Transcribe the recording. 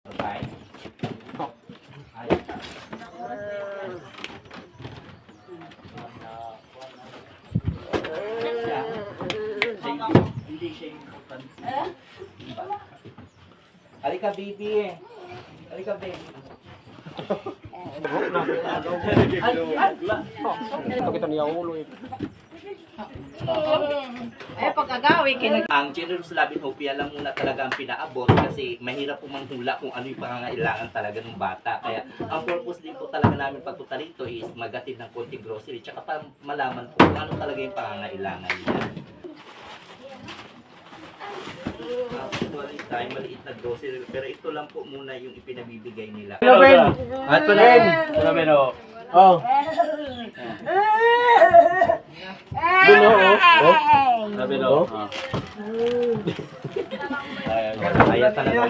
Okay. Hindi siya important. Halika, baby. Halika, baby. Ito kita niya ulo eh. Pagkagawi, Ang Generous Love and Hope, alam muna talaga ang pinaabot kasi mahirap po manghula kung ano yung pangangailangan talaga ng bata. Kaya ang purpose din po talaga namin pagpunta rito is magatid ng konting grocery tsaka para malaman po kung ano talaga yung pangangailangan niya. Actually, tayo maliit na grocery pero ito lang po muna yung ipinabibigay nila. At pa rin! Oh. Dulo, oh. Sabi no. Kaya talaga.